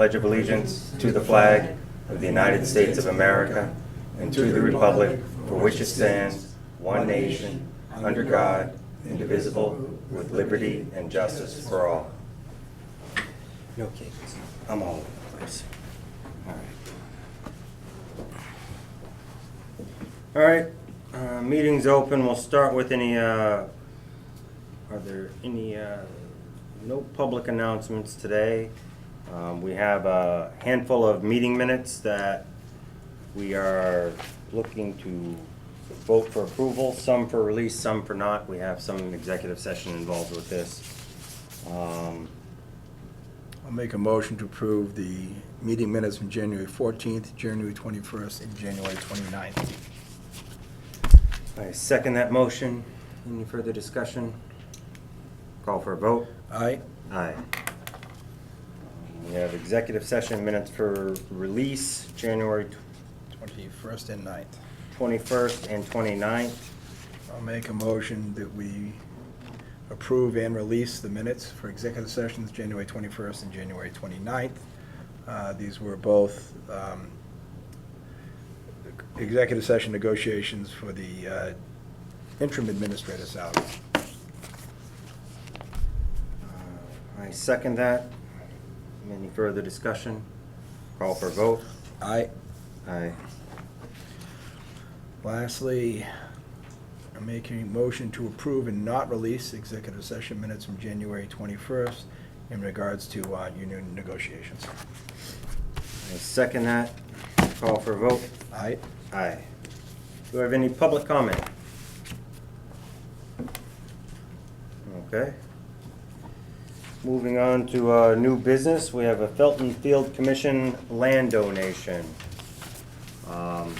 pledge of allegiance to the flag of the United States of America and to the republic for which it stands, one nation, under God, indivisible, with liberty and justice for all. You okay? I'm all over the place. All right. Meeting's open. We'll start with any, are there any, no public announcements today. We have a handful of meeting minutes that we are looking to vote for approval, some for release, some for not. We have some executive session involved with this. I'll make a motion to approve the meeting minutes from January 14th, January 21st, and January 29th. I second that motion. Any further discussion? Call for a vote. Aye. Aye. We have executive session minutes for release, January 21st and 9th. 21st and 29th. I'll make a motion that we approve and release the minutes for executive sessions, January 21st and January 29th. These were both executive session negotiations for the interim administrator salary. I second that. Any further discussion? Call for a vote. Aye. Aye. Lastly, I'm making a motion to approve and not release executive session minutes from January 21st in regards to union negotiations. I second that. Call for a vote. Aye. Aye. Do I have any public comment? Okay. Moving on to new business, we have a Felton Field Commission land donation. I'll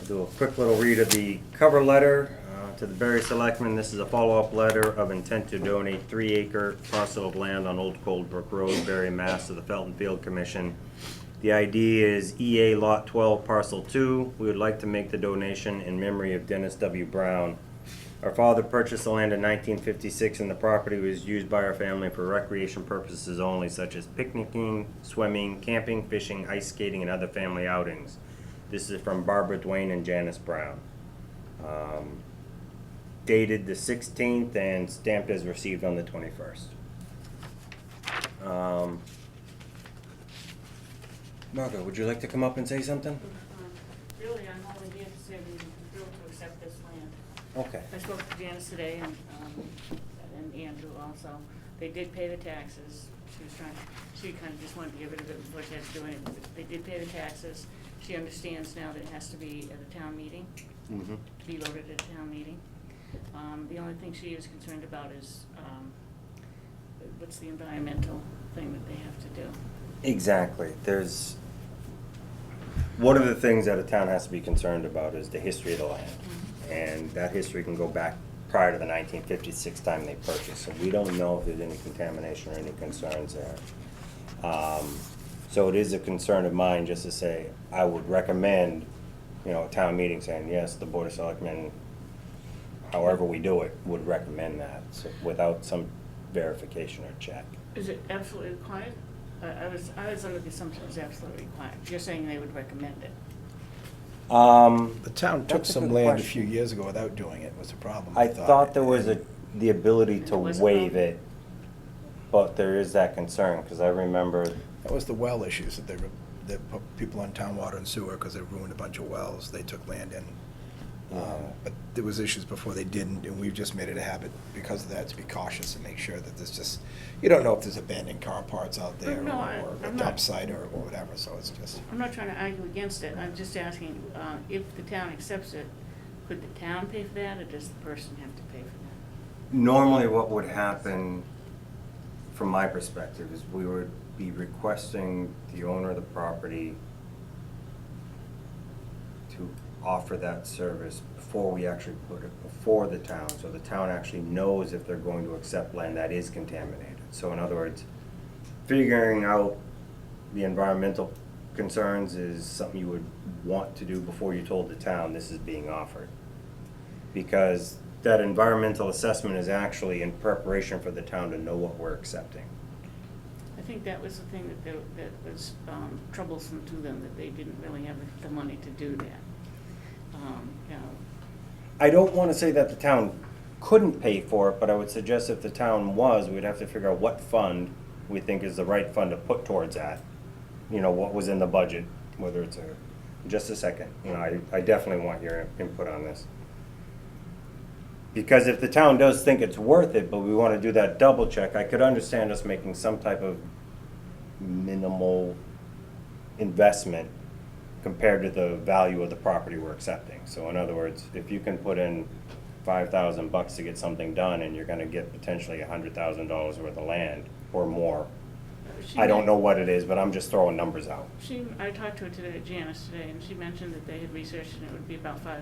do a quick little read of the cover letter to the Barre Selectmen. This is a follow-up letter of intent to donate 3-acre parcel of land on Old Coldbrook Road, Barre, Mass. To the Felton Field Commission. The ID is EA Lot 12, Parcel 2. We would like to make the donation in memory of Dennis W. Brown. Our father purchased the land in 1956 and the property was used by our family for recreation purposes only, such as picnicking, swimming, camping, fishing, ice skating, and other family outings. This is from Barbara Duane and Janice Brown. Dated the 16th and stamped as received on the 21st. Margo, would you like to come up and say something? Really, I'm only here to say we feel to accept this land. Okay. I spoke to Janice today and Andrew also. They did pay the taxes. She kind of just wanted to get rid of it before she had to do anything. But they did pay the taxes. She understands now that it has to be at a town meeting, Mm-hmm. to be voted at a town meeting. The only thing she is concerned about is what's the environmental thing that they have to do. Exactly. One of the things that a town has to be concerned about is the history of the land. Mm-hmm. And that history can go back prior to the 1956 time they purchased. So we don't know if there's any contamination or any concerns there. So it is a concern of mine just to say, I would recommend, a town meeting saying, yes, the Board of Selectmen, however we do it, would recommend that, so without some verification or check. Is it absolutely required? I was under the assumption it was absolutely required. You're saying they would recommend it. The town took That's a some good land a question. few years ago without doing it, was a problem. I thought there was and the ability to There was a waive problem? it, but there is that concern, because I remember, That was the well issues that that put people on town water and sewer because they ruined a bunch of wells. They took land in. But there was issues before they didn't, and we've just made it a habit because of that to be cautious and make sure that there's just, you don't know if there's abandoned car parts out there No, or a I'm dump not- site or whatever, so it's just. I'm not trying to argue against it. I'm just asking, if the town accepts it, could the town pay for that, or does the person have to pay for that? normally what would happen, from my perspective, is we would be requesting the owner of the property to offer that service before we actually put it before the town, so the town actually knows if they're going to accept land that is contaminated. So in other words, figuring out the environmental concerns is something you would want to do before you told the town this is being offered. Because that environmental assessment is actually in preparation for the town to know what we're accepting. I think that was the thing that was troublesome to them, that they didn't really have the money to do that. You know, I don't wanna say that the town couldn't pay for it, but I would suggest if the town was, we'd have to figure out what fund we think is the right fund to put towards that. You know, what was in the budget, whether it's just a second, you know, I definitely want your input on this. Because if the town does think it's worth it, but we wanna do that double check, I could understand us making some type of minimal investment compared to the value of the property we're accepting. So in other words, if you can put in $5,000 to get something done and you're gonna get potentially $100,000 worth of land or more, I don't know what it is, but I'm just throwing numbers out. I talked to her today, Janice today, and she mentioned that they had researched and it would be about $500.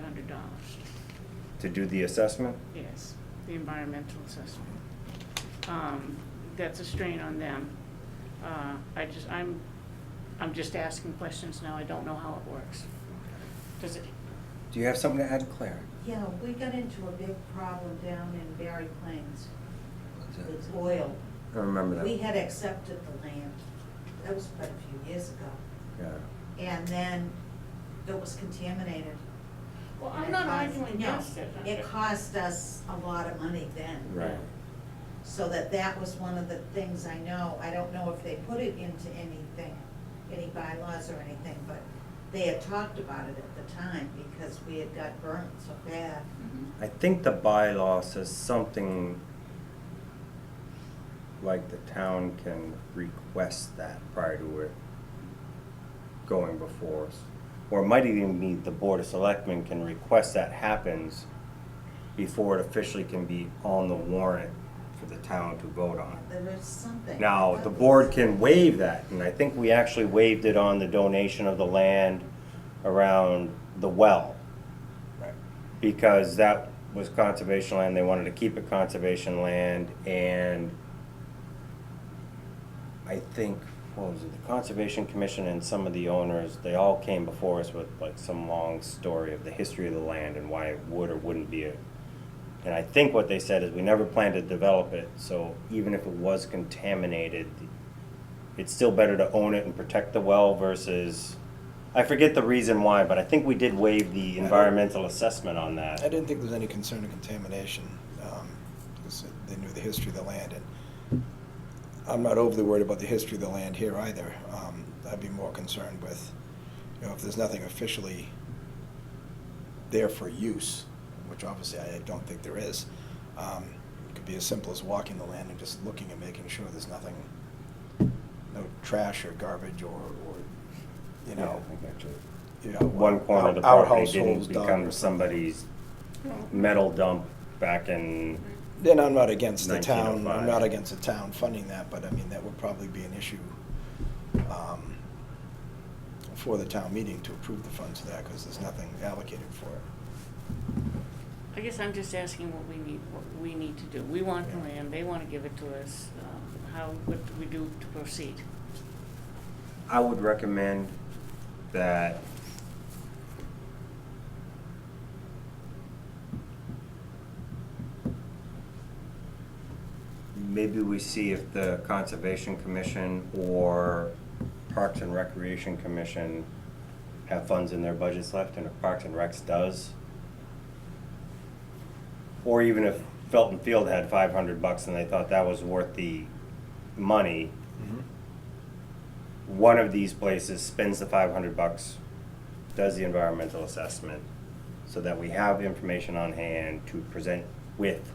To do the assessment? Yes, the environmental assessment. That's a strain on them. I'm just asking questions now, I don't know how it works. Does it, Do you have something to add, Claire? Yeah, we got into a big problem down in Barre Plains with oil. I remember We that. had accepted the land, that was quite a few years ago, Yeah. and then it was contaminated. well, And I'm it not cost- arguing no, against it. It cost us a lot of money then. Right. So that was one of the things I know. I don't know if they put it into anything, any bylaws or anything, but they had talked about it at the time because we had got burnt so bad. Mhm. I think the bylaw says something like the town can request that prior to it going before us. Or it might even be the Board of Selectmen can request that happens before it officially can be on the warrant for the town to vote on. There is something. Now, the board can waive that, and I think we actually waived it on the donation of the land around the well. Right. Because that was conservation land, they wanted to keep it conservation land, and I think, what was it, the Conservation Commission and some of the owners, they all came before us with like some long story of the history of the land and why it would or wouldn't be a. And I think what they said is we never planned to develop it, so even if it was contaminated, it's still better to own it and protect the well versus, I forget the reason why, but I think we did waive the environmental assessment on I that. didn't think there was any concern of contamination, because they knew the history of the land, and I'm not overly worried about the history of the land here either. I'd be more concerned with, you know, if there's nothing officially there for use, which obviously I don't think there is. It could be as simple as walking the land and just looking and making sure there's nothing, no trash or garbage or you know, you know, One corner of the our property didn't households done or become something. somebody's metal dump back in, Then I'm not against the town, 1905. I'm not against the town funding that, but I mean, that would probably be an issue for the town meeting to approve the funds for that, because there's nothing allocated for it. I guess I'm just asking what we need to do. We want the land, they wanna give it to us, what do we do to proceed? I would recommend that maybe we see if the Conservation Commission or Parks and Recreation Commission have funds in their budgets left, and if Parks and Recs does, or even if Felton Field had $500 and they thought that was worth the money, one of these places spends the $500, does the environmental assessment, so that we have information on hand to present with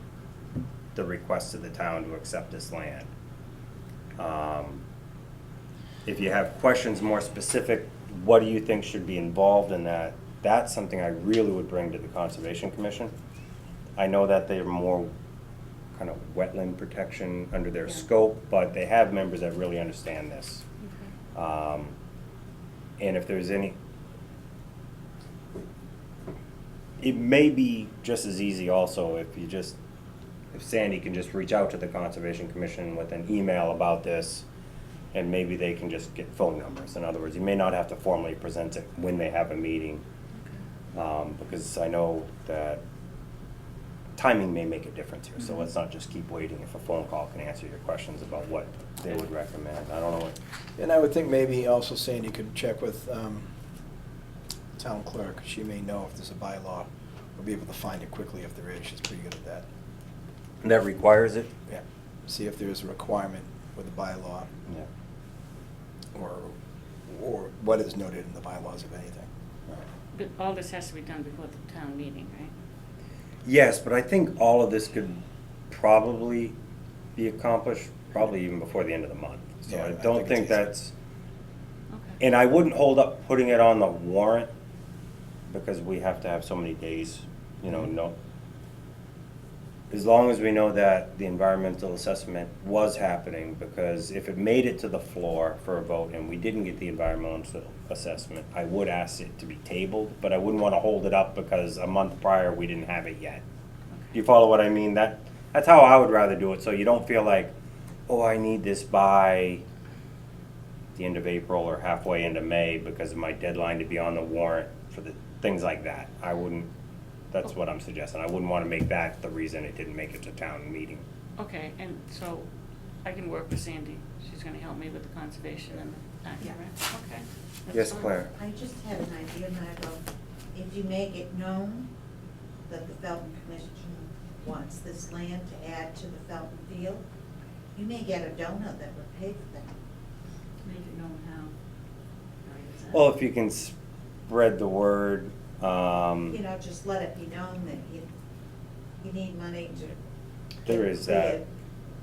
the request to the town to accept this land. If you have questions more specific, what do you think should be involved in that? That's something I really would bring to the Conservation Commission. I know that they're more kind of wetland protection under their Yeah. scope, but they have members that really understand this. Okay. And if there's any, it may be just as easy also if Sandy can just reach out to the Conservation Commission with an email about this, and maybe they can just get phone numbers. In other words, you may not have to formally present it when they have a meeting, because I know that timing may make a difference here, so let's not just keep waiting if a phone call can answer your questions about what they would recommend. I don't know what, And I would think maybe also Sandy could check with town clerk. She may know if there's a bylaw, or be able to find it quickly if there is. She's pretty good at that. that requires it? Yeah. See if there's a requirement with the bylaw, Yeah. or what is noted in the bylaws, if anything. But all this has to be done before the town meeting, right? Yes, but I think all of this could probably be accomplished, probably even before the end of the month. So Yeah, I I don't think think it's easy. that's, Okay. and I wouldn't hold up putting it on the warrant, because we have to have so many days, you know, no. As long as we know that the environmental assessment was happening, because if it made it to the floor for a vote and we didn't get the environmental assessment, I would ask it to be tabled, but I wouldn't wanna hold it up because a month prior, we didn't have it yet. Do you follow what I mean? That's how I would rather do it, so you don't feel like, oh, I need this by the end of April or halfway into May because of my deadline to be on the warrant for the, things like that. I wouldn't, that's what I'm suggesting. I wouldn't want to make that the reason it didn't make it to town meeting. Okay, and so I can work with Sandy. She's gonna help me with the conservation and the Yeah. okay. that's Yes, fine. Claire? I just had an idea, Margot. If you make it known that the Felton Commission wants this land to add to the Felton Field, you may get a donor that would pay for that. Make it known how. Well, if you can spread the word, You know, just let it be known that you need money to. there is that.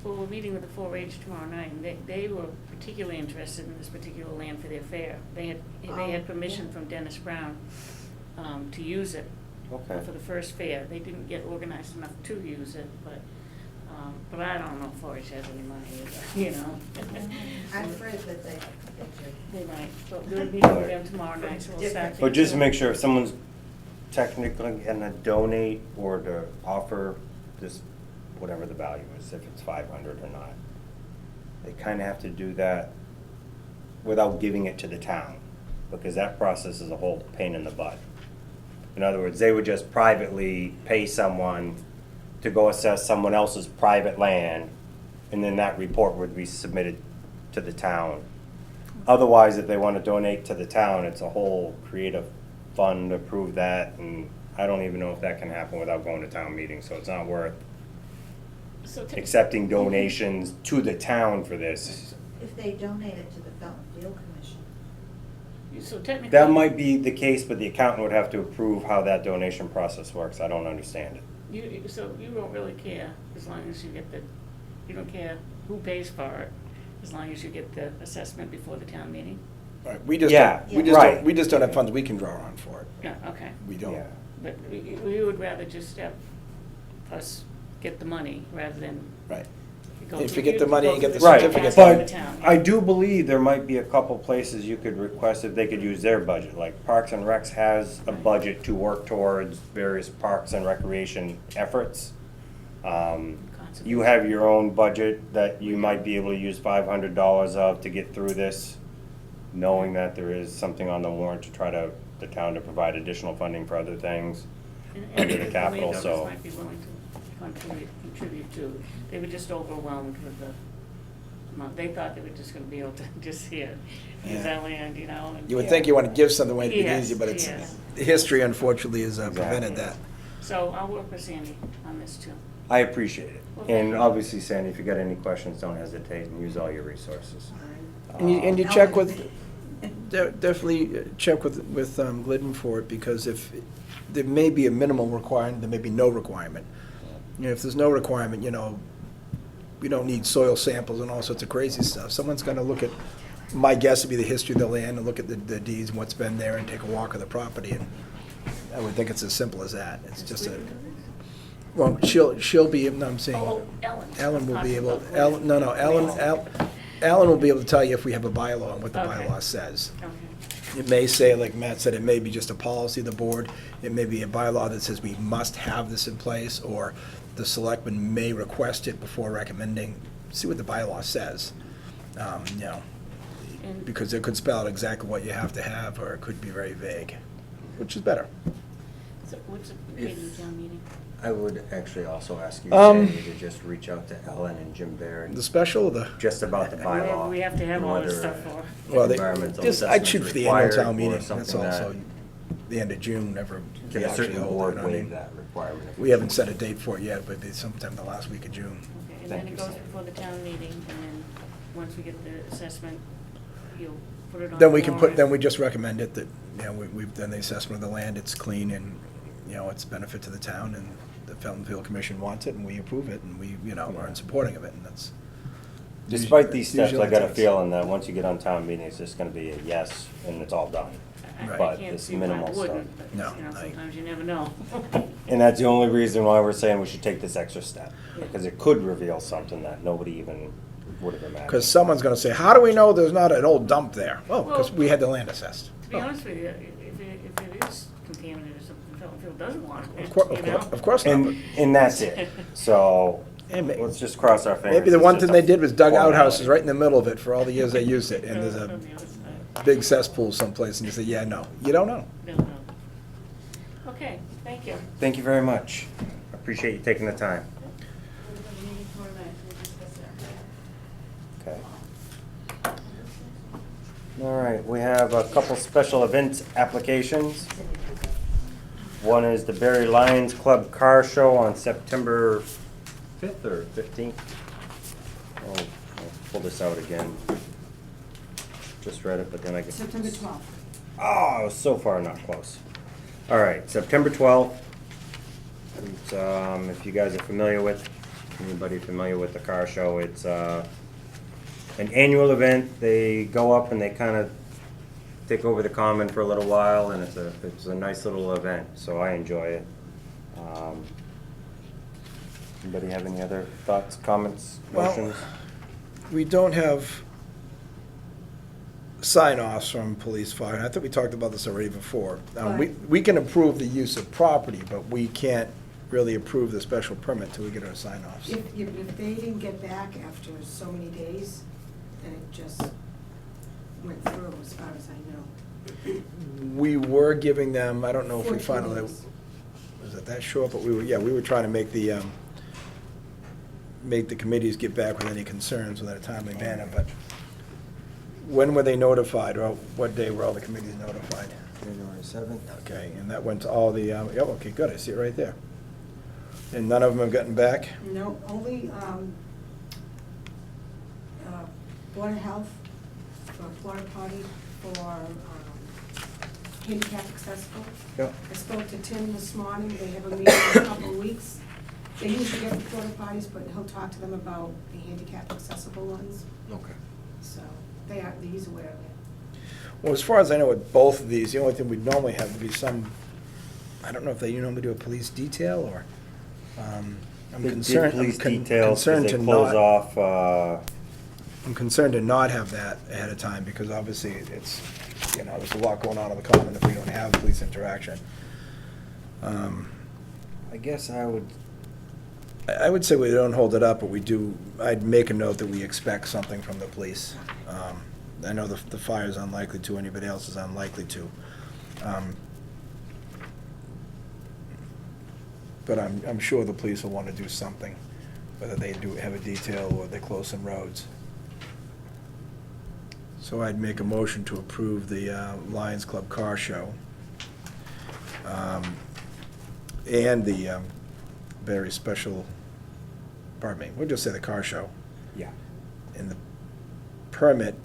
Well, we're meeting with the 4-H tomorrow night, and they were particularly interested in this particular land for their fair. They had permission from Dennis Brown to use it Okay. for the first fair. They didn't get organized enough to use it, but I don't know if 4-H has any money either, you know. I've heard that they do. They might, but we'll be meeting with them tomorrow night, so we'll start. But just to thinking- make sure, if someone's technically gonna donate or to offer this, whatever the value is, if it's 500 or not, they kinda have to do that without giving it to the town, because that process is a whole pain in the butt. In other words, they would just privately pay someone to go assess someone else's private land, and then that report would be submitted to the town. Otherwise, if they want to donate to the town, it's a whole creative fund to approve that, and I don't even know if that can happen without going to town meeting, so it's not worth So accepting donations to the town for this. If they donate it to the Felton Field Commission. So technically. That might be the case, but the accountant would have to approve how that donation process works. I don't understand it. So you don't really care as long as you get you don't care who pays for it, as long as you get the assessment before the town meeting? Right, we just Yeah, don't, we just right. don't, we just don't have funds we can draw on for it. Yeah, okay. We don't. Yeah. But we would rather just have us get the money rather than Right. go If through you get the money and get the go through certificate, task of But the town. I do believe there might be a couple places you could request if they could use their budget, like Parks and Recs has a budget to work towards various parks and recreation efforts. You have your own budget that you might be able to use $500 of to get through this, knowing that there is something on the warrant to try to, the town to provide additional funding for other things under the capital, landowners so. might be willing to contribute too. They were just overwhelmed with the amount. They thought they were just gonna be able to just here, use Yeah. that land, you know, and. You would think you want to give something away to be Yes, easy, but it's, yes. history unfortunately has prevented Exactly. that. So I'll work with Sandy on this too. I appreciate it. Well, thank And you. obviously, Sandy, if you got any questions, don't hesitate and use all your resources. And you check with, definitely check with Glidden for it, because if, there may be a minimal requirement, there may be no requirement. You know, if there's no requirement, you know, we don't need soil samples and all sorts of crazy stuff. Someone's gonna look at, my guess would be the history of the land, and look at the deeds and what's been there, and take a walk of the property, and I would think it's as simple as that. It's just a, well, she'll be, no, I'm saying. Oh, Ellen. Ellen will be Talking able, about Ellen, no, no, Alan will be able to tell you if we have a bylaw and what the Okay. bylaw says. Okay. It may say, like Matt said, it may be just a policy of the board, it may be a bylaw that says we must have this in place, or the selectmen may request it before recommending, see what the bylaw says. You know, And- because it could spell out exactly what you have to have, or it could be very vague, which is better. So what's the date of the town meeting? I would actually also ask you, Um, Sandy, to just reach out to Ellen and Jim Baird, The special or the? just about the bylaw. We have to have and all this whether stuff for. Well, environmental just, I'd shoot assessment's for the annual required town or meeting, that's something also that- the end of June, never. Can we a actually certain hold it, board you know what I waive mean? that requirement? if We haven't set a date for it yet, but it's sometime the last week of June. Okay, and Thank then you, it goes Sandy. before the town meeting, and then, once we get the assessment, you'll put it on. Then the we can put, warrant. then we just recommend it that, you know, we've done the assessment of the land, it's clean and, you know, it's a benefit to the town and the Felton Field Commission wants it and we approve it and we, you know, are in supporting of it and that's. Despite these steps, usually I got a that's- feeling that once you get on town meeting, it's just gonna be a yes, and it's all done. I But can't it's see why it minimal stuff. wouldn't, but, No, you know, I- sometimes you never know. And that's the only reason why we're saying we should take this extra step, because it could reveal something that nobody even would have imagined. Because someone's gonna say, how do we know there's not an old dump there? Well, because Well- we had the land assessed. To be honest with you, if it is contaminated or something, Felton Field doesn't want it, you know? Of course not. And that's it. So, And ma- let's just cross our fingers. Maybe the It's one just thing a they did was dug formality. outhouses right in the middle of it for all the years they used it, and there's On a the other side. big cesspool someplace, and you say, yeah, no, you don't know. No, no. Okay, thank you. Thank you very much. Appreciate you taking the time. Meeting tomorrow night, we'll discuss that. Okay. All right, we have a couple special events applications. One is the Barre Lions Club Car Show on September 5th or 15th. Oh, I'll pull this out again. Just read it, but then I get. September 12th. Oh, I was so far not close. All right, September 12th. It's, if you guys are familiar with, anybody familiar with the car show, it's an annual event. They go up and they kind of take over the common for a little while, and it's a nice little event, so I enjoy it. Anybody have any other thoughts, comments, Well, motions? We don't have sign-offs from police, fire, and I think we talked about this already before. We can approve the use of property, but we can't really approve the special permit till we get our sign-offs. If they didn't get back after so many days, then it just went through as far as I know. We were giving them, I don't know if we 14 finally, days. was it that short, but we were trying to make the committees get back with any concerns within a timely manner, but when were they notified, or what day were all the committees notified? January 7th. Okay, and that went to all the, okay, good, I see it right there. And none of them have gotten back? No, only Board of Health for a porta potty for handicap accessible. Yep. I spoke to Tim this morning, they have a meeting in a couple of weeks. They usually get the porta potties, but he'll talk to them about the handicap accessible ones, Okay. so he's aware of it. Well, as far as I know, with both of these, the only thing we'd normally have would be some, I don't know if they normally do a police detail, or, I'm They did concerned, police details, 'cause concerned they to close not, off, I'm concerned to not have that ahead of time, because obviously it's, you know, there's a lot going on in the common if we don't have police interaction. I guess I would, I would say we don't hold it up, but we do, I'd make a note that we expect something from the police. I know the fire's unlikely to, anybody else is unlikely to. But I'm sure the police will want to do something, whether they do have a detail or they close some roads. So I'd make a motion to approve the Lions Club Car Show. And the very special, pardon me, we'll just say the car show. yeah. And the permit,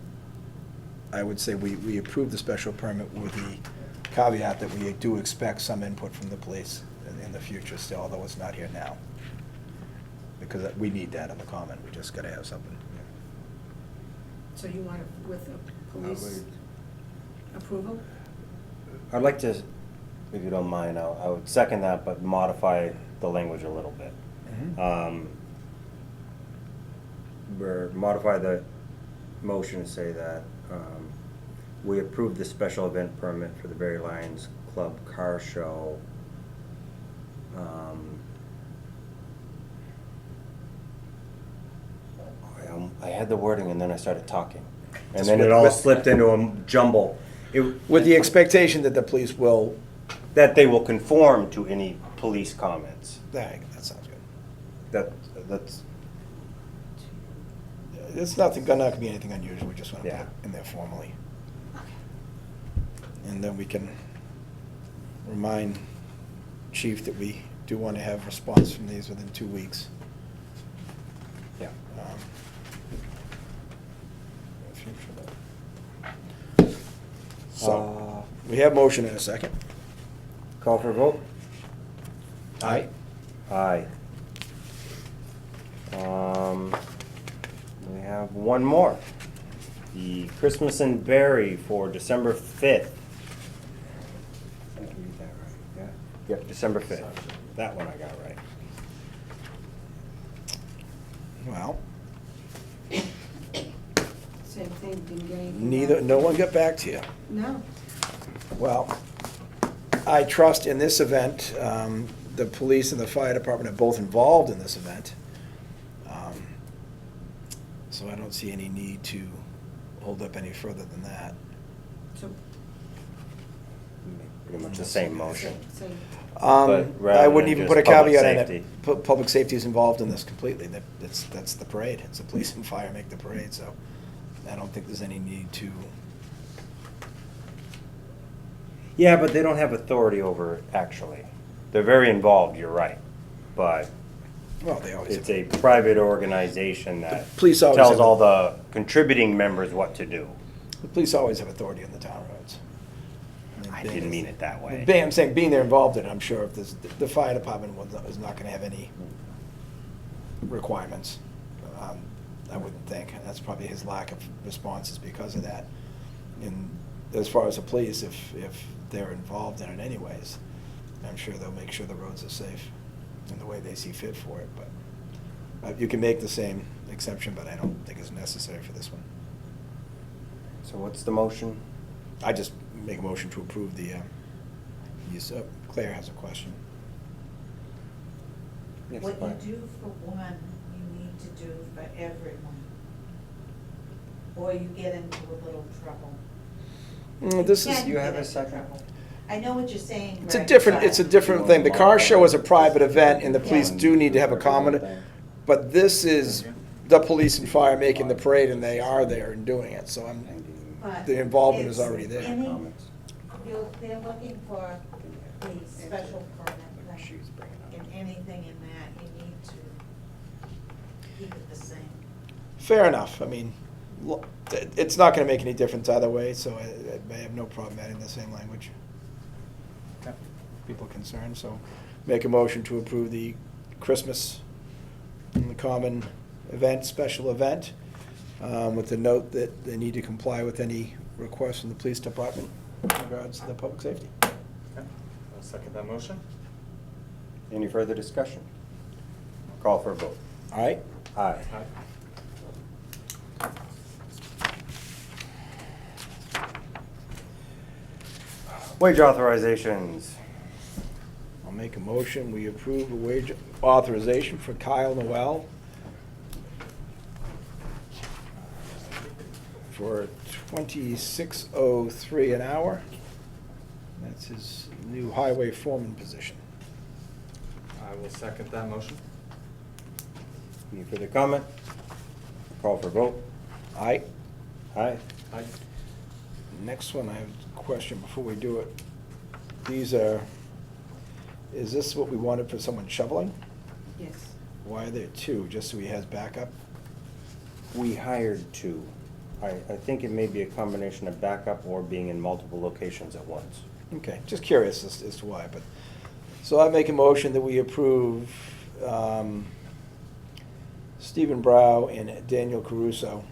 I would say we approve the special permit with the caveat that we do expect some input from the police in the future still, although it's not here now. Because we need that in the common, we just gotta have something. So you want it with the police approval? I'd like to, if you don't mind, I would second that, but modify the language a little bit. Modify the motion to say that we approve the special event permit for the Barre Lions Club Car Show. I had the wording and then I started talking. And Just then it with- all with- slipped into a jumble. With the expectation that the police will that they will conform to any police comments. That sounds good. That's, It's not gonna be anything unusual, we just wanna put Yeah. it in there formally. And then we can remind Chief that we do wanna have response from these within 2 weeks. yeah. So, we have motion in a second. Call for a vote? Aye. Aye. We have one more. The Christmas in Barre for December 5th. Did I read that right? Yeah. Yep, December 5th. That one I got right. Well, Same thing, didn't get anything. neither, back. no one got back to you. No. Well, I trust in this event, the police and the fire department are both involved in this event. So I don't see any need to hold up any further than that. So, Pretty much the same motion. same. But rather I wouldn't than even put a just public caveat in safety. it. Public safety is involved in this completely. That's the parade. It's the police and fire make the parade, so I don't think there's any need to. Yeah, but they don't have authority over it, actually. They're very involved, you're right. But Well, they always. it's a private organization that Police always tells have- all the contributing members what to do. The police always have authority on the town roads. I didn't mean it that way. I'm saying, being they're involved in it, I'm sure if there's, the fire department is not gonna have any requirements. I wouldn't think. That's probably his lack of responses because of that. And as far as the police, if they're involved in it anyways, I'm sure they'll make sure the roads are safe in the way they see fit for it, but you can make the same exception, but I don't think it's necessary for this one. So what's the motion? I just make a motion to approve the use of, Claire has a question. Yes, What Claire. you do for one, you need to do for everyone. Or you get into a little trouble. This You is, can You have get a into second? trouble. I know what you're saying, it's a Greg, different, but- it's a different thing. The car show is a private event and the police do need to have a common, but this is the police and fire making the parade and they are there and doing it, so but the involvement is it's already there. any- Comments? They're looking for the special permit thing, She's bringing it up. and anything in that, you need to keep it the same. Fair enough, I mean, it's not gonna make any difference either way, so I have no problem adding the same language. People concerned, so make a motion to approve the Christmas and the common event, special event, with the note that they need to comply with any requests from the police department in regards to the public safety. Okay, I'll second that motion. Any further discussion? Call for a vote. All right? Aye. Aye. Wage authorizations. I'll make a motion, we approve a wage authorization for Kyle Noel for $26.03 an hour. That's his new highway foreman position. I will second that motion. Any further comment? Call for a vote. Aye. Aye. Aye. Next one, I have a question before we do it. These are, is this what we wanted for someone shoveling? Yes. Why are there two, just so he has backup? We hired two. I think it may be a combination of backup or being in multiple locations at once. Okay, just curious as to why, but, so I make a motion that we approve Stephen Brow and Daniel Caruso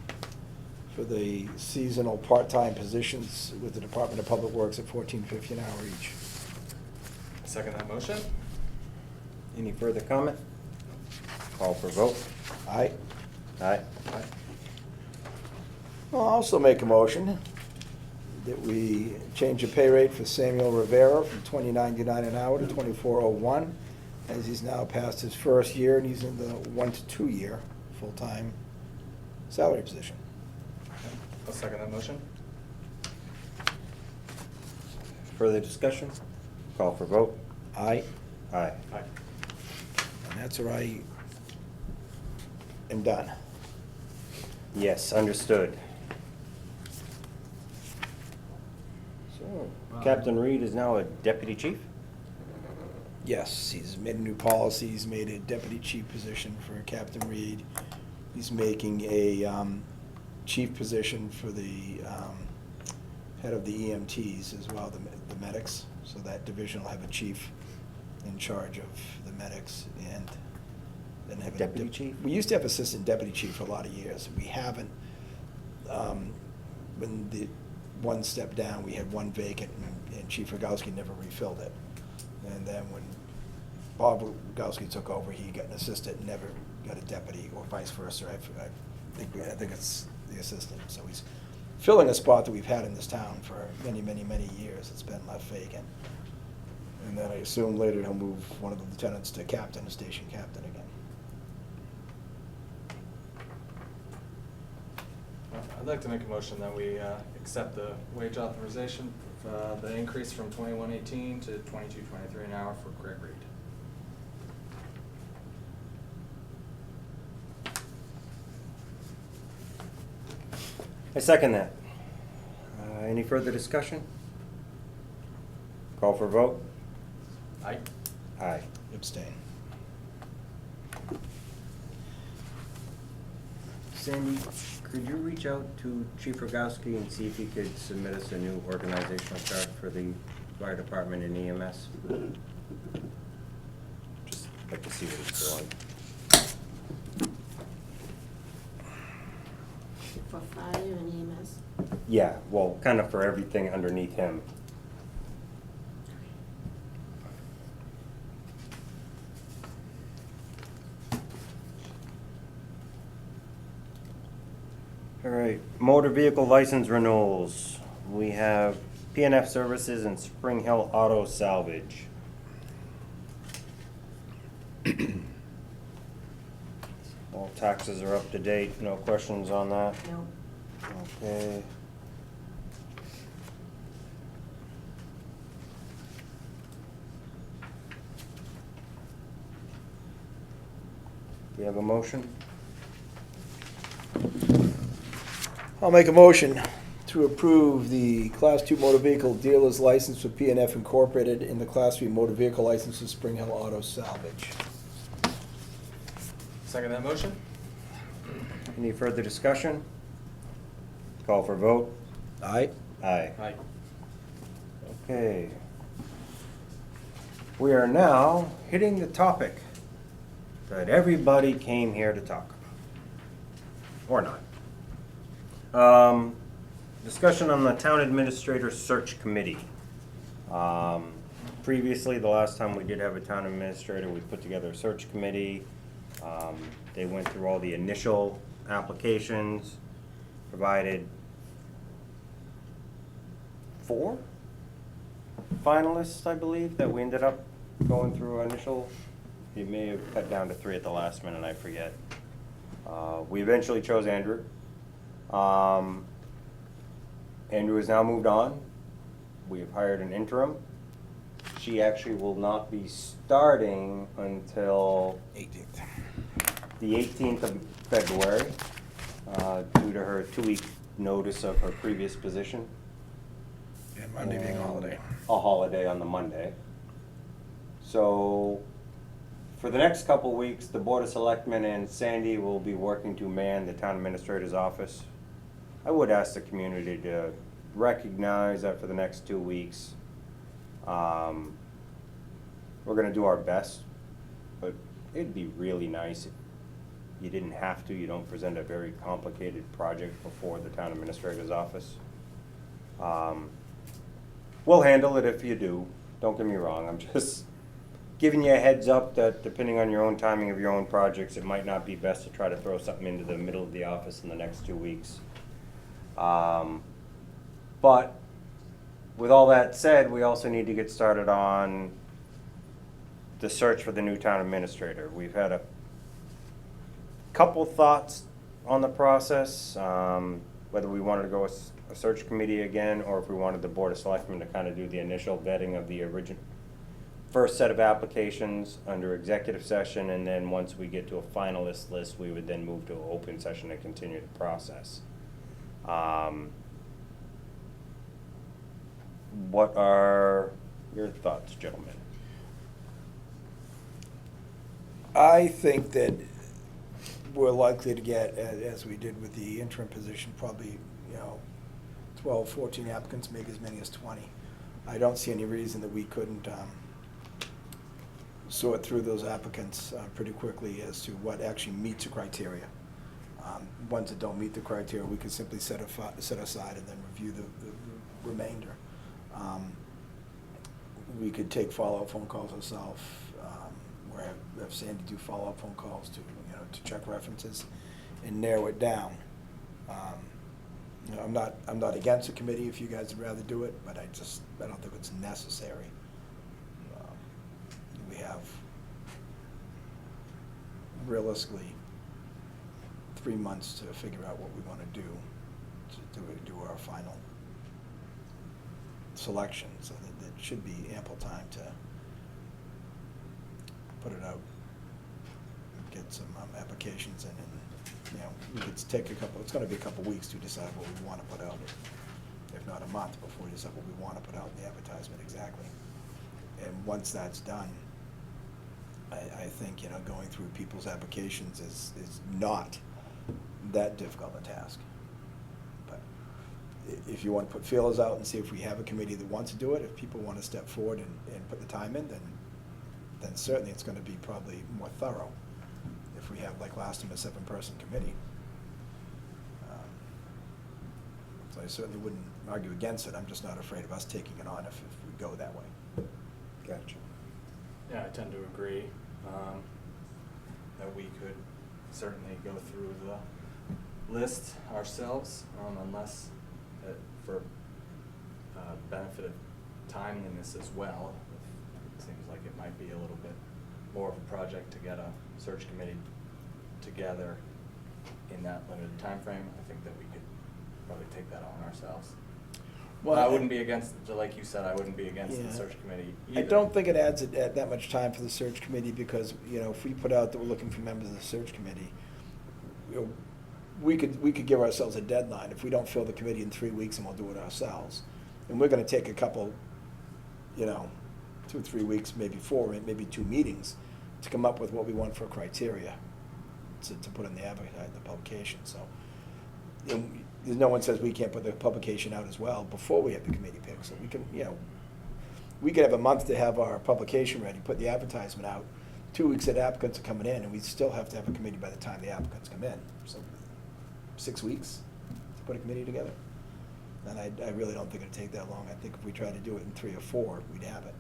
for the seasonal part-time positions with the Department of Public Works at $14.50 an hour each. Second that motion. Any further comment? Call for a vote. Aye. Aye. Aye. I'll also make a motion that we change the pay rate for Samuel Rivera from $20.99 an hour to $24.01, as he's now past his first year and he's in the 1 to 2 year full-time salary position. I'll second that motion. Further discussion? Call for vote. Aye. Aye. Aye. And that's where I am done. Yes, understood. So, Captain Reed is now a deputy chief? Yes, he's made a new policy, he's made a deputy chief position for Captain Reed. He's making a chief position for the head of the EMTs as well, the medics. So that division will have a chief in charge of the medics and then have a Deputy chief? We used to have assistant deputy chief for a lot of years. We haven't. When the one step down, we had one vacant, and Chief Rogowski never refilled it. And then when Bob Rogowski took over, he got an assistant, and never got a deputy, or vice versa. I think it's the assistant. So he's filling a spot that we've had in this town for many, many, many years. It's been left vacant. And then I assume later he'll move one of the lieutenants to captain, station captain again. I'd like to make a motion that we accept the wage authorization, the increase from $21.18 to $22.23 an hour for Greg Reed. I second that. Any further discussion? Call for vote. Aye. Aye. Abstain. Sandy, could you reach out to Chief Rogowski and see if he could submit us a new organizational chart for the fire department and EMS? Just like to see what he's doing. For fire and EMS. Yeah, well, kind of for everything underneath him. All right, motor vehicle license renewals. We have PNF Services and Spring Hill Auto Salvage. All taxes are up to date, no questions on that? No. Okay. Do you have a motion? I'll make a motion to approve the Class 2 motor vehicle dealer's license for PNF Incorporated and the Class 3 motor vehicle license for Spring Hill Auto Salvage. Second that motion? Any further discussion? Call for vote. Aye. Aye. Aye. Okay. We are now hitting the topic that everybody came here to talk about. Or not. Discussion on the town administrator search committee. Previously, the last time we did have a town administrator, we put together a search committee. They went through all the initial applications, provided 4 finalists, I believe, that we ended up going through initial. You may have cut down to 3 at the last minute, I forget. We eventually chose Andrew. Andrew has now moved on. We have hired an interim. She actually will not be starting until 18th. the 18th of February, due to her 2-week notice of her previous position. And Monday being a holiday. A holiday on the Monday. So, for the next couple weeks, the Board of Selectmen and Sandy will be working to man the town administrator's office. I would ask the community to recognize that for the next 2 weeks, we're gonna do our best, but it'd be really nice if you didn't have to, you don't present a very complicated project before the town administrator's office. We'll handle it if you do, don't get me wrong, I'm just giving you a heads up that depending on your own timing of your own projects, it might not be best to try to throw something into the middle of the office in the next 2 weeks. But with all that said, we also need to get started on the search for the new town administrator. We've had a couple thoughts on the process, whether we wanted to go with a search committee again, or if we wanted the Board of Selectmen to kind of do the initial vetting of the first set of applications under executive session, and then once we get to a finalist list, we would then move to an open session to continue the process. What are your thoughts, gentlemen? I think that we're likely to get, as we did with the interim position, probably, 12, 14 applicants, maybe as many as 20. I don't see any reason that we couldn't sort through those applicants pretty quickly as to what actually meets the criteria. Ones that don't meet the criteria, we could simply set aside and then review the remainder. We could take follow-up phone calls ourselves, or have Sandy do follow-up phone calls to check references and narrow it down. I'm not against the committee if you guys would rather do it, but I don't think it's necessary. We have realistically 3 months to figure out what we want to do to do our final selection, so that should be ample time to put it out, get some applications in, and we could take it's going to be a couple weeks to decide what we want to put out, if not a month before we decide what we want to put out in the advertisement exactly. And once that's done, I think going through people's applications is not that difficult a task. But if you want to put feelers out and see if we have a committee that wants to do it, if people want to step forward and put the time in, then certainly it's going to be probably more thorough if we have, like last time, a 7-person committee. So I certainly wouldn't argue against it. I'm just not afraid of us taking it on if we go that way. Gotcha. Yeah, I tend to agree that we could certainly go through the list ourselves, unless, for benefit of timeliness as well, it seems like it might be a little bit more of a project to get a search committee together in that limited time frame. I think that we could probably take that on ourselves. Well, I wouldn't be against, like you said, I wouldn't be against the search committee either. I don't think it adds that much time for the search committee, because, if we put out that we're looking for members of the search committee, we could give ourselves a deadline. If we don't fill the committee in 3 weeks, and we'll do it ourselves. And we're gonna take a couple, 2 or 3 weeks, maybe 4, maybe 2 meetings to come up with what we want for criteria to put in the publication. So, no one says we can't put the publication out as well before we have the committee pick. So we can, we could have a month to have our publication ready, put the advertisement out. 2 weeks that applicants are coming in, and we still have to have a committee by the time the applicants come in. So 6 weeks to put a committee together. And I really don't think it'll take that long. I think if we try to do it in 3 or 4, we'd have it.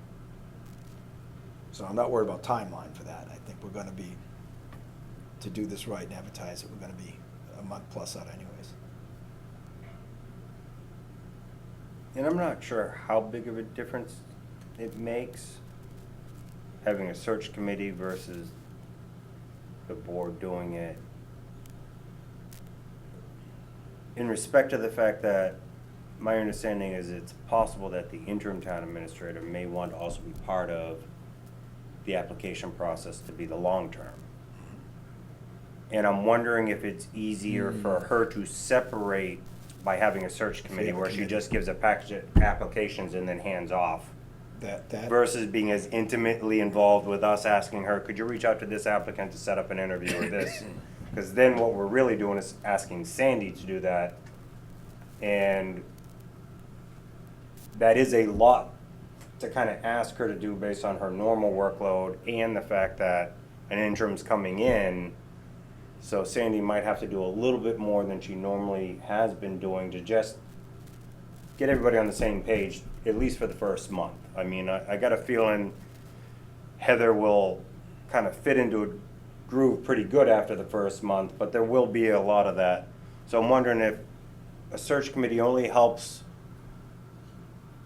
So I'm not worried about timeline for that. I think we're gonna be, to do this right and advertise it, we're gonna be a month plus out anyways. And I'm not sure how big of a difference it makes, having a search committee versus the board doing it. In respect to the fact that my understanding is it's possible that the interim town administrator may want to also be part of the application process to be the long term. And I'm wondering if it's easier for her to separate by having a search committee where she just gives a package of applications and then hands off, That versus being as intimately involved with us, asking her, could you reach out to this applicant to set up an interview or this? Because then what we're really doing is asking Sandy to do that, and that is a lot to kind of ask her to do based on her normal workload and the fact that an interim's coming in. So Sandy might have to do a little bit more than she normally has been doing to just get everybody on the same page, at least for the first month. I mean, I got a feeling Heather will kind of fit into a groove pretty good after the first month, but there will be a lot of that. So I'm wondering if a search committee only helps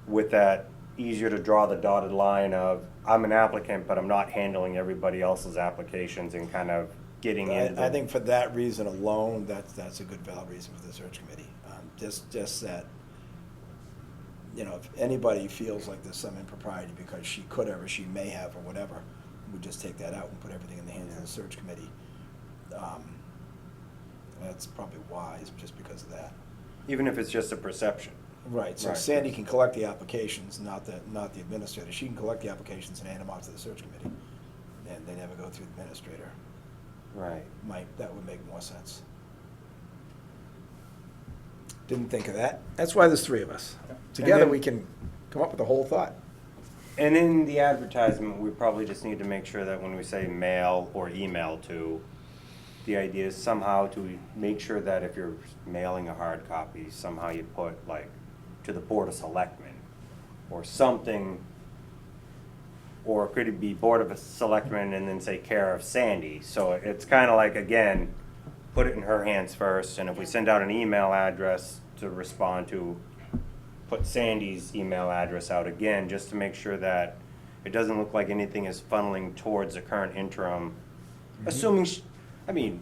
with that, easier to draw the dotted line of, I'm an applicant, but I'm not handling everybody else's applications and kind of getting into. I think for that reason alone, that's a good valid reason for the search committee. Just that you know, if anybody feels like there's some impropriety because she could have or she may have or whatever, we just take that out and put everything in the hands of the search committee. That's probably wise, just because of that. Even if it's just a perception. Right, so Right. Sandy can collect the applications, not the administrator. She can collect the applications and hand them off to the search committee, and they never go through the administrator. Right. That would make more sense. Didn't think of that. That's why there's three of us. Together, then- we can come up with a whole thought. And in the advertisement, we probably just need to make sure that when we say mail or email to, the idea is somehow to make sure that if you're mailing a hard copy, somehow you put like to the Board of Selectmen or something. Or could it be Board of Selectmen and then say care of Sandy? So it's kind of like, again, put it in her hands first, and if we send out an email address to respond to, put Sandy's email address out again, just to make sure that it doesn't look like anything is funneling towards the current interim. Assuming, I mean,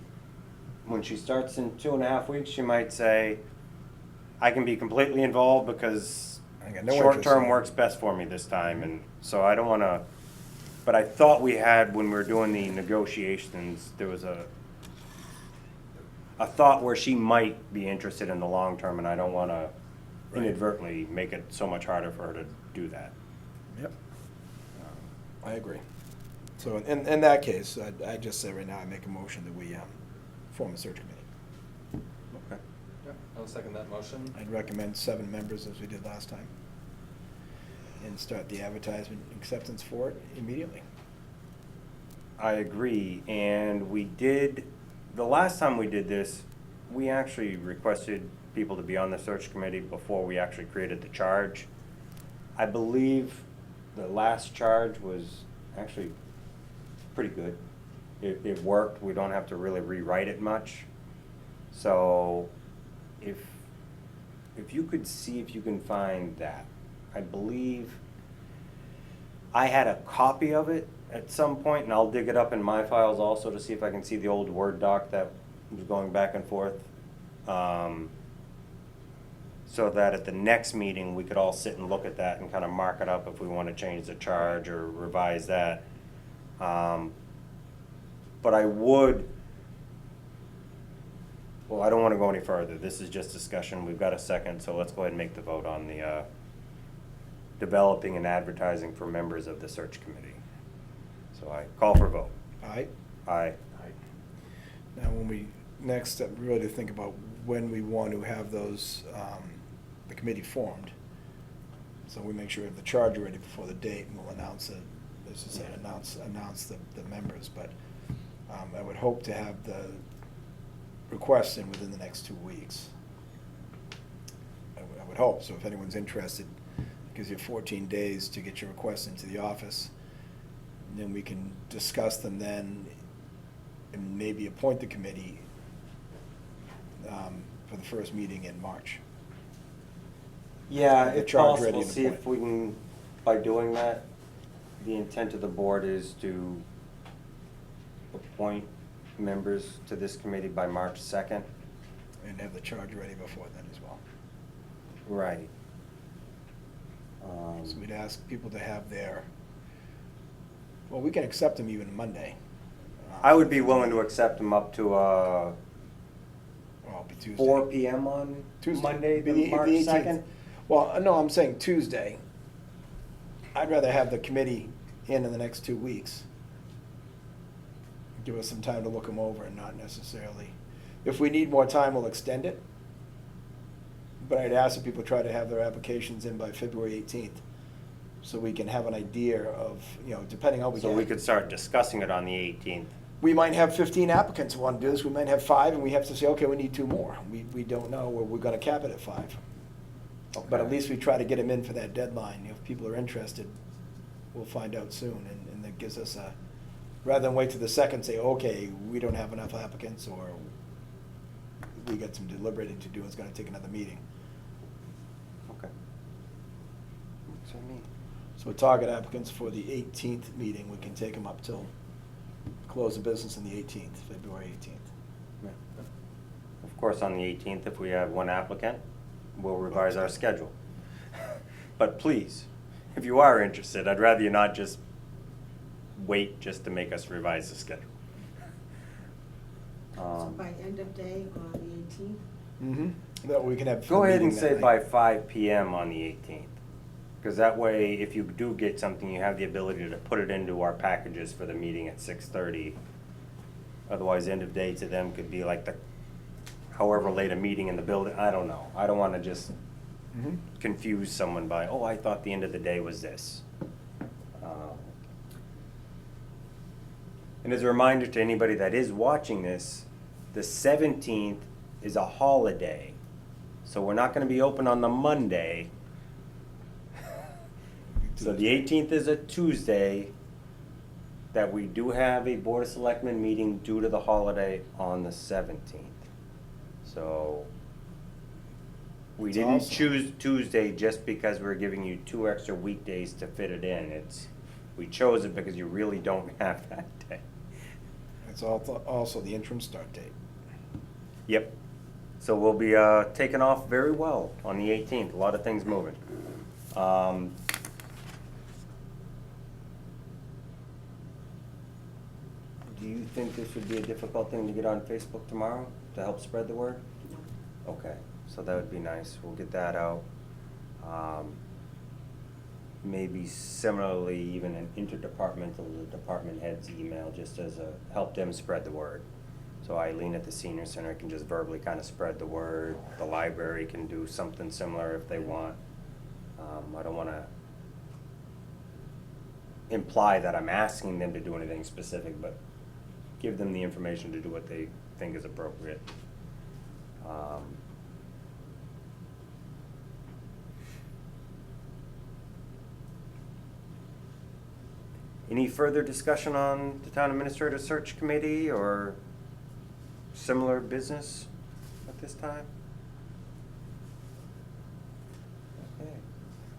when she starts in 2.5 weeks, she might say, I can be completely involved because I got no interest in short-term it." works best for me this time, and so I don't wanna, but I thought we had, when we were doing the negotiations, there was a thought where she might be interested in the long term, and I don't wanna Right. inadvertently make it so much harder for her to do that. Yep. I agree. So in that case, I just say right now, I make a motion that we form a search committee. Okay. Yeah, I'll second that motion. I'd recommend 7 members, as we did last time, and start the advertisement acceptance for it immediately. I agree, and we did, the last time we did this, we actually requested people to be on the search committee before we actually created the charge. I believe the last charge was actually pretty good. It worked, we don't have to really rewrite it much. So if you could see if you can find that, I believe I had a copy of it at some point, and I'll dig it up in my files also to see if I can see the old Word doc that was going back and forth. So that at the next meeting, we could all sit and look at that and kind of mark it up if we want to change the charge or revise that. But I would, well, I don't want to go any further. This is just discussion. We've got a second, so let's go ahead and make the vote on the developing and advertising for members of the search committee. So I call for vote. All right? Aye. Now, when we, next step, really to think about when we want to have those, the committee formed. So we make sure we have the charge ready before the date, and we'll announce it, as you say, announce the members. But I would hope to have the requests in within the next 2 weeks. I would hope, so if anyone's interested, it gives you 14 days to get your requests into the office. And then we can discuss them then, and maybe appoint the committee for the first meeting in March. Yeah, The if charge ready possible, and see if appoint. we can, by doing that, the intent of the board is to appoint members to this committee by March 2nd. And have the charge ready before then as well. Right. So we'd ask people to have their, well, we can accept them even Monday. I would be willing to accept them up to Well, it'll be Tuesday. 4 PM on Tuesday. Monday, Be the March 18th. 2nd. Well, no, I'm saying Tuesday. I'd rather have the committee in the next 2 weeks. Give us some time to look them over and not necessarily, if we need more time, we'll extend it. But I'd ask that people try to have their applications in by February 18th, so we can have an idea of, depending how we get. So we could start discussing it on the 18th. We might have 15 applicants who want to do this, we might have 5, and we have to say, okay, we need 2 more. We don't know, or we're gonna cap it at 5. But at Okay. least we try to get them in for that deadline. If people are interested, we'll find out soon, and that gives us a, rather than wait to the second, and say, okay, we don't have enough applicants, or we got some deliberating to do, it's gonna take another meeting. Okay. Works for me. So target applicants for the 18th meeting, we can take them up till close of business on the 18th, February 18th. Yeah. Of course, on the 18th, if we have 1 applicant, we'll revise our schedule. But please, if you are interested, I'd rather you not just wait just to make us revise the schedule. So by end of day on the 18th? Mm-hmm. That we can have. Go the ahead and meeting that say night. by 5 PM on the 18th. Because that way, if you do get something, you have the ability to put it into our packages for the meeting at 6:30. Otherwise, end of day to them could be like the, however late a meeting in the building, I don't know. I don't want to just Mhm. confuse someone by, oh, I thought the end of the day was this. And as a reminder to anybody that is watching this, the 17th is a holiday. So we're not going to be open on the Monday. So the 18th is a Tuesday, that we do have a Board of Selectmen meeting due to the holiday on the 17th. So we That's didn't awesome. choose Tuesday just because we're giving you 2 extra weekdays to fit it in. We chose it because you really don't have that day. It's also the interim start date. Yep. So we'll be taking off very well on the 18th. A lot of things moving. Do you think this would be a difficult thing to get on Facebook tomorrow to help spread the word? Okay, so that would be nice. We'll get that out. Maybe similarly, even an interdepartmental to the department head's email, just as a, help them spread the word. So Eileen at the senior center can just verbally kind of spread the word. The library can do something similar if they want. I don't want to imply that I'm asking them to do anything specific, but give them the information to do what they think is appropriate. Any further discussion on the town administrator search committee or similar business at this time? Okay.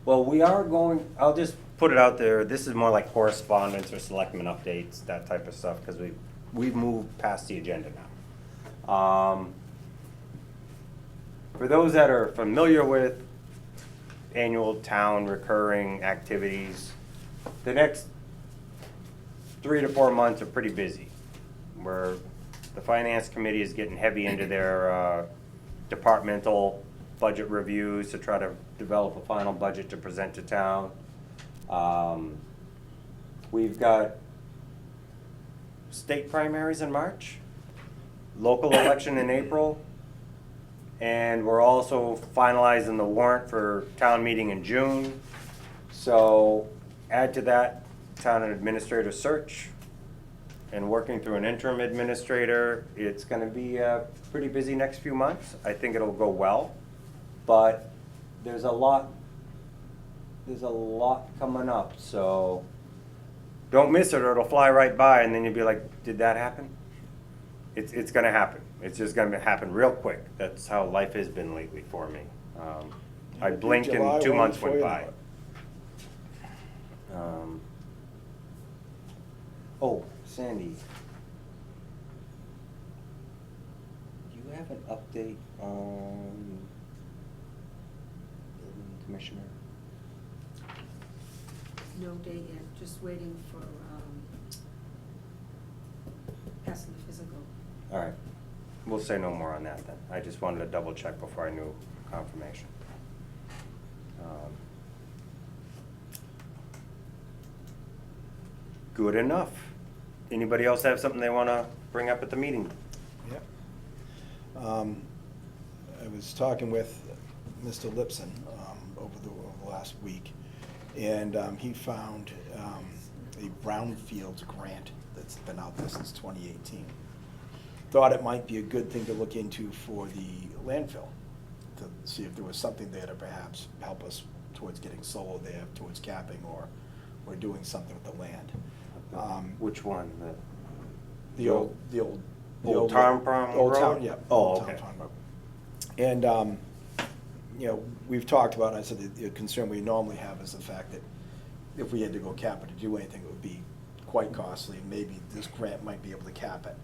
Well, we are going, I'll just put it out there, this is more like correspondence or selectmen updates, that type of stuff, because we've moved past the agenda now. For those that are familiar with annual town recurring activities, the next 3 to 4 months are pretty busy, where the finance committee is getting heavy into their departmental budget reviews to try to develop a final budget to present to town. We've got state primaries in March, local election in April, and we're also finalizing the warrant for town meeting in June. So add to that town administrator search and working through an interim administrator. It's gonna be pretty busy next few months. I think it'll go well, but there's a lot coming up, so don't miss it or it'll fly right by and then you'll be like, did that happen? It's gonna happen. It's just gonna happen real quick. That's how life has been lately for me. I blinked July and 2 one months before went you by. know it. Oh, Sandy. Do you have an update on building commissioner? No date yet, just waiting for, passing the physical. All right, we'll say no more on that then. I just wanted to double check before I knew confirmation. Good enough. Anybody else have something they want to bring up at the meeting? Yep. I was talking with Mr. Lipson over the last week, and he found a brownfields grant that's been out there since 2018. Thought it might be a good thing to look into for the landfill, to see if there was something there to perhaps help us towards getting solar there, towards capping, or doing something with the land. Which one? The old Old Town Farm Old Road? Town, yeah. Oh, Old okay. Town Farm Road. And, you know, we've talked about, I said, the concern we normally have is the fact that if we had to go cap it to do anything, it would be quite costly, and maybe this grant might be able to cap it.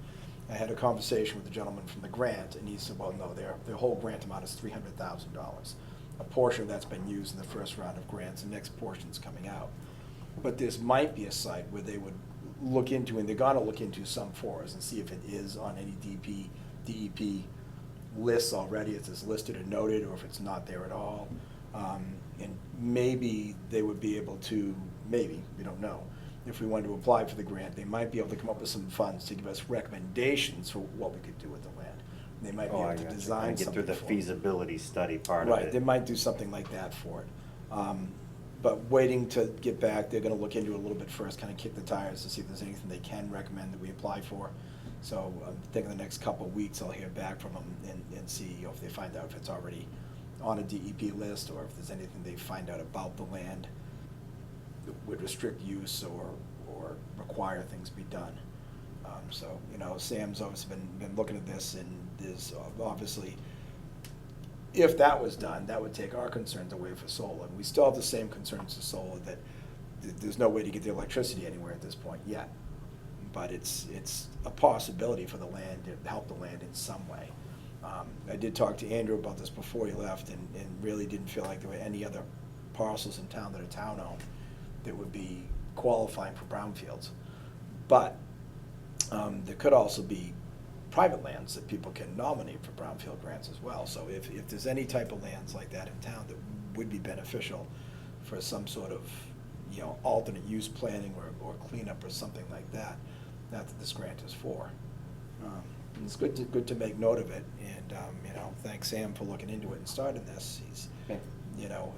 I had a conversation with the gentleman from the grant, and he said, well, no, their whole grant amount is $300,000. a portion of that's been used in the first round of grants, the next portion's coming out. But this might be a site where they would look into, and they're gonna look into some for us and see if it is on any DEP lists already, if it's listed or noted, or if it's not there at all. And maybe they would be able to, maybe, we don't know, if we wanted to apply for the grant, they might be able to come up with some funds to give us recommendations for what we could do with the land. They might be Oh, able I to got you. design Get something through the for it. feasibility study part of Right, they it. might do something like that for it. But waiting to get back, they're gonna look into it a little bit first, kind of kick the tires to see if there's anything they can recommend that we apply for. So I'm thinking the next couple of weeks I'll hear back from them and see if they find out if it's already on a DEP list, or if there's anything they find out about the land that would restrict use or require things be done. So, you know, Sam's obviously been looking at this, and there's obviously, if that was done, that would take our concerns away for solar. We still have the same concerns for solar, that there's no way to get the electricity anywhere at this point yet. But it's a possibility for the land, to help the land in some way. I did talk to Andrew about this before he left, and really didn't feel like there were any other parcels in town that are town-owned that would be qualifying for brownfields. But there could also be private lands that people can nominate for brownfield grants as well. So if there's any type of lands like that in town that would be beneficial for some sort of, you know, alternate use planning or cleanup or something like that, that's what this grant is for. And it's good to make note of it, and, you know, thank Sam for looking into it and starting this. He's, Yeah. you know,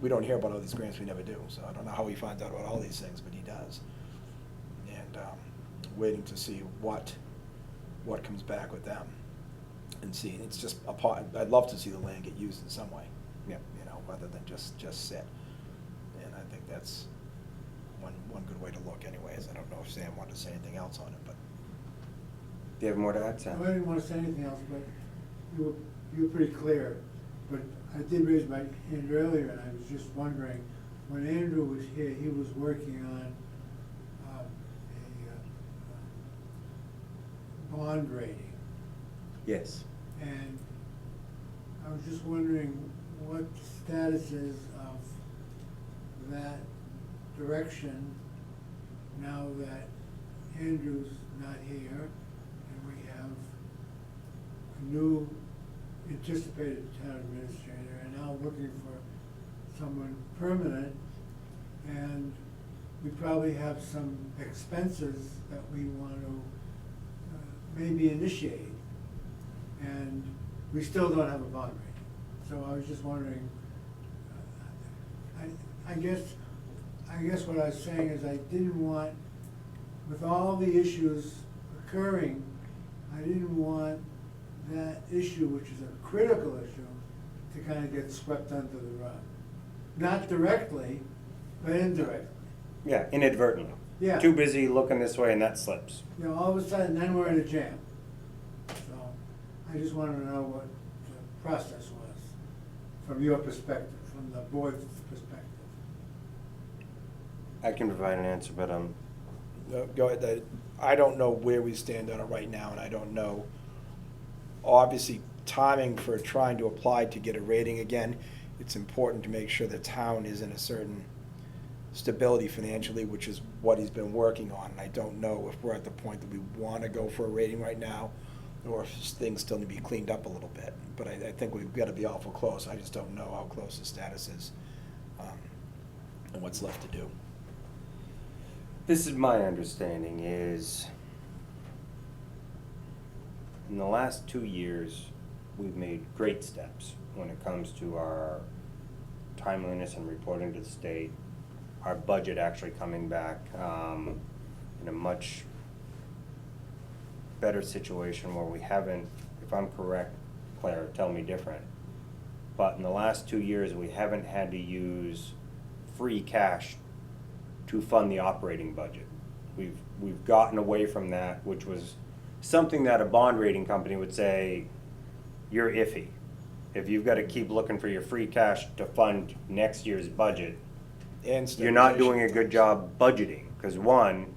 we don't hear about all these grants, we never do, so I don't know how he finds out about all these things, but he does. And waiting to see what comes back with them, and see, it's just a part, I'd love to see the land get used in some way. Yeah. You know, rather than just sit. And I think that's one good way to look anyways. I don't know if Sam wanted to say anything else on it, but. Do you have more to add, I Sam? didn't want to say anything else, but you were pretty clear. But I did raise my hand earlier, and I was just wondering, when Andrew was here, he was working on a bond rating. Yes. And I was just wondering what the status is of that direction now that Andrew's not here, and we have a new anticipated town administrator, and now looking for someone permanent, and we probably have some expenses that we want to maybe initiate, and we still don't have a bond rating. So I was just wondering, I guess what I was saying is I didn't want, with all the issues occurring, I didn't want that issue, which is a critical issue, to kind of get swept under the rug. Not directly, but indirectly. Yeah, inadvertently. Yeah. Too busy looking this way and that slips. You know, all of a sudden, then we're in a jam. So I just wanted to know what the process was, from your perspective, from the board's perspective. I can provide an answer, but No, go ahead. I don't know where we stand on it right now, and I don't know, obviously, timing for trying to apply to get a rating again. It's important to make sure the town is in a certain stability financially, which is what he's been working on. And I don't know if we're at the point that we want to go for a rating right now, or if things still need to be cleaned up a little bit. But I think we've got to be awful close. I just don't know how close the status is, and what's left to do. this is my understanding is, in the last 2 years, we've made great steps when it comes to our timeliness and reporting to the state, our budget actually coming back in a much better situation where we haven't, if I'm correct, Claire, tell me different, but in the last 2 years, we haven't had to use free cash to fund the operating budget. We've gotten away from that, which was something that a bond rating company would say, you're iffy. If you've got to keep looking for your free cash to fund next year's budget, And you're not stabilization doing a good funds. job budgeting. Because one,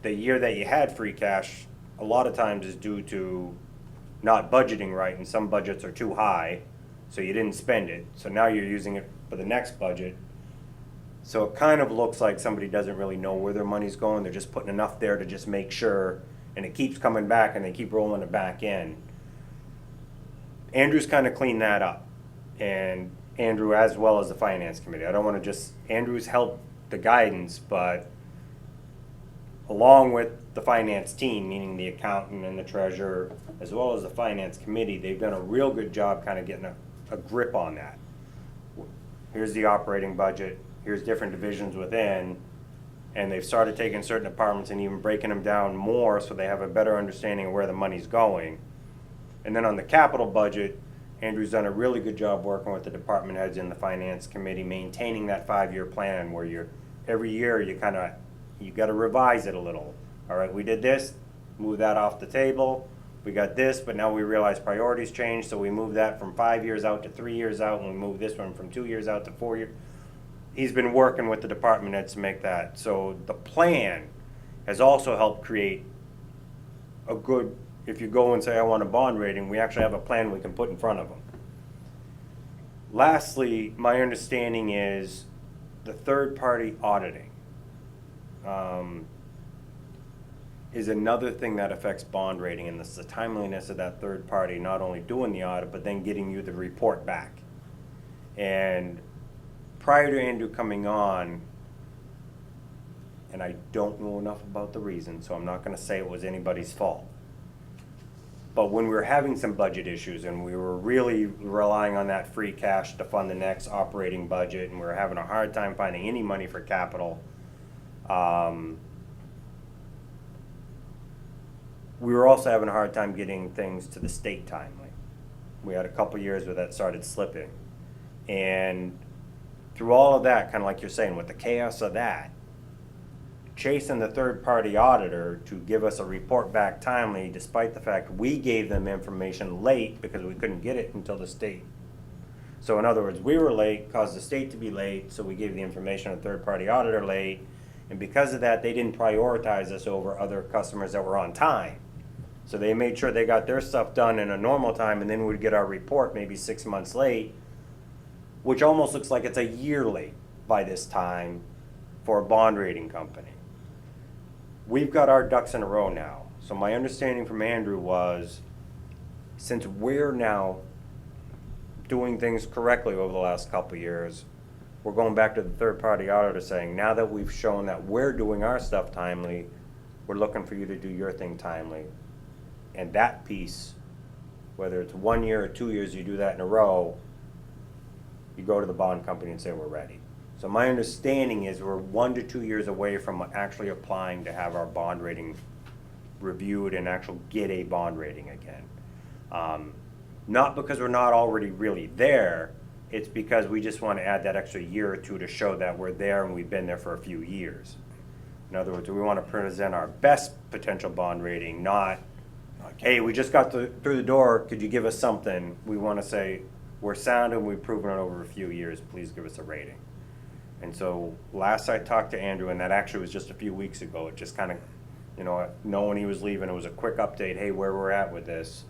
the year that you had free cash, a lot of times is due to not budgeting right, and some budgets are too high, so you didn't spend it, so now you're using it for the next budget. So it kind of looks like somebody doesn't really know where their money's going, they're just putting enough there to just make sure, and it keeps coming back and they keep rolling it back in. Andrew's kind of cleaned that up, and Andrew as well as the finance committee. I don't want to just, Andrew's helped the guidance, but along with the finance team, meaning the accountant and the treasurer, as well as the finance committee, they've done a real good job kind of getting a grip on that. Here's the operating budget, here's different divisions within, and they've started taking certain departments and even breaking them down more so they have a better understanding of where the money's going. And then on the capital budget, Andrew's done a really good job working with the department heads in the finance committee, maintaining that 5-year plan where you're, every year you gotta revise it a little. All right, we did this, move that off the table, we got this, but now we realize priorities changed, so we moved that from 5 years out to 3 years out, and we moved this one from 2 years out to 4 years. He's been working with the department heads to make that. So the plan has also helped create a good, if you go and say, I want a bond rating, we actually have a plan we can put in front of them. Lastly, my understanding is the third-party auditing is another thing that affects bond rating, and this is the timeliness of that third party not only doing the audit, but then getting you the report back. And prior to Andrew coming on, and I don't know enough about the reason, so I'm not gonna say it was anybody's fault. But when we were having some budget issues and we were really relying on that free cash to fund the next operating budget, and we were having a hard time finding any money for capital, we were also having a hard time getting things to the state timely. We had a couple years where that started slipping. And through all of that, kind of like you're saying, with the chaos of that, chasing the third-party auditor to give us a report back timely, despite the fact we gave them information late because we couldn't get it until the state. So in other words, we were late, caused the state to be late, so we gave the information to a third-party auditor late, and because of that, they didn't prioritize us over other customers that were on time. So they made sure they got their stuff done in a normal time, and then we'd get our report maybe 6 months late, which almost looks like it's a year late by this time for a bond rating company. We've got our ducks in a row now. So my understanding from Andrew was, since we're now doing things correctly over the last couple of years, we're going back to the third-party auditor saying, now that we've shown that we're doing our stuff timely, we're looking for you to do your thing timely. And that piece, whether it's 1 year or 2 years, you do that in a row, you go to the bond company and say, we're ready. So my understanding is we're 1 to 2 years away from actually applying to have our bond rating reviewed and actually get a bond rating again. Not because we're not already really there, it's because we just want to add that extra year or two to show that we're there and we've been there for a few years. In other words, we want to present our best potential bond rating, not, hey, we just got through the door, could you give us something? We want to say, we're sound and we've proven it over a few years, please give us a rating. And so last I talked to Andrew, and that actually was just a few weeks ago, it just kind of, knowing he was leaving, it was a quick update, hey, where we're at with this.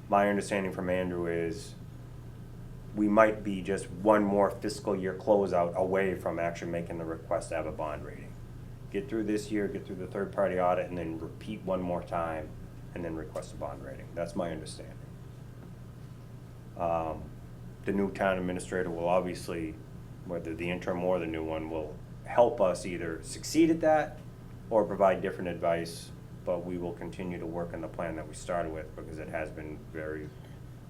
My understanding from Andrew is we might be just one more fiscal year closeout away from actually making the request to have a bond rating. Get through this year, get through the third-party audit, and then repeat one more time, and then request a bond rating. That's my understanding. The new town administrator will obviously, whether the interim or the new one, will help us either succeed at that or provide different advice, but we will continue to work on the plan that we started with because it has been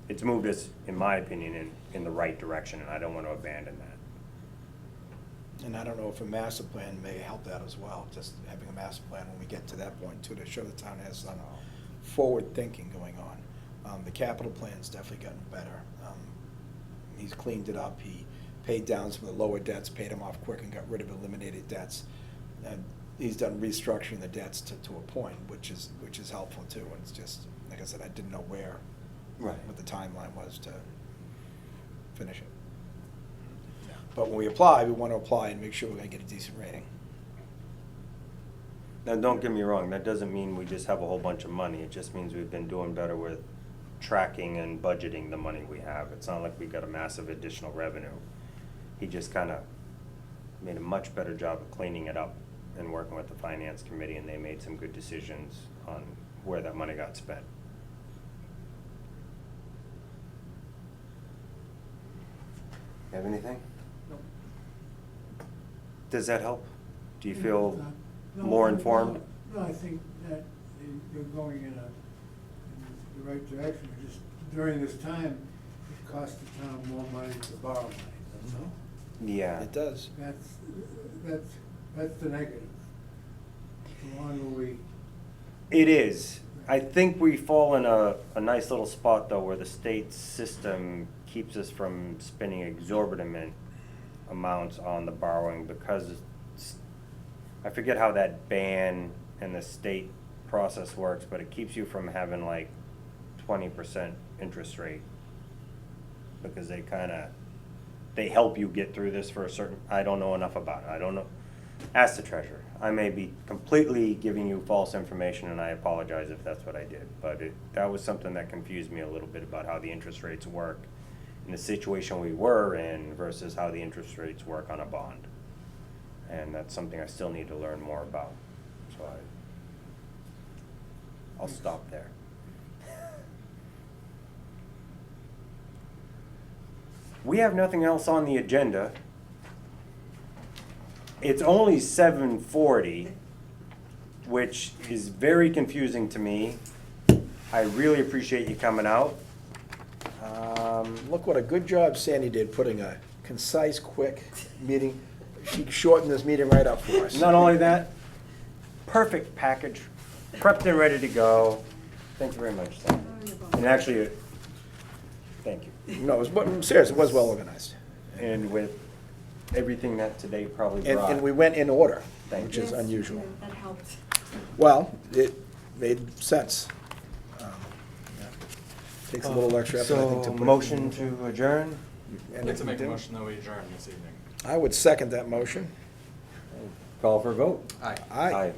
it's moved us, in my opinion, in the right direction, and I don't want to abandon that. And I don't know if a master plan may help that as well, just having a master plan when we get to that point too, to show the town has some forward thinking going on. The capital plan's definitely gotten better. He's cleaned it up. He paid down some of the lower debts, paid them off quick and got rid of eliminated debts. And he's done restructuring the debts to a point, which is helpful too. And it's just, like I said, I didn't know what the timeline was to finish it. But when we apply, we want to apply and make sure we're going to get a decent rating. Now, don't get me wrong, that doesn't mean we just have a whole bunch of money. It just means we've been doing better with tracking and budgeting the money we have. It's not like we got a massive additional revenue. He just kind of made a much better job of cleaning it up and working with the finance committee, and they made some good decisions on where that money got spent. Have anything? Nope. Does that help? Do you feel No, more no, informed? No, I think that you're going in the right direction. Just during this time, it costs the town more money to borrow money, that's all. Yeah. It does. That's the negative. The longer we, It is. I think we fall in a nice little spot, though, where the state system keeps us from spending exorbitant amounts on the borrowing, because I forget how that ban and the state process works, but it keeps you from having like 20% interest rate, because they help you get through this for a certain, I don't know enough about it. I don't know. Ask the treasurer. I may be completely giving you false information, and I apologize if that's what I did. But that was something that confused me a little bit about how the interest rates work in the situation we were in versus how the interest rates work on a bond. And that's something I still need to learn more about. So I'll stop there. We have nothing else on the agenda. It's only 7:40, which is very confusing to me. I really appreciate you coming out. Look what a good job Sandy did, putting a concise, quick meeting. She shortened this meeting right up for us. Not only that, perfect package, prepped and ready to go. Thank you very much, Sam. And actually, thank you. No, it was, seriously, it was well organized. And with everything that today probably brought. And we went in order, Thank which you. is unusual. That helped. Well, it made sense. Yeah. Takes a little extra effort, I think, to So, put it. motion to adjourn? I'd like to make a motion that we adjourn this evening. I would second that motion. Call for a vote. Aye. Aye.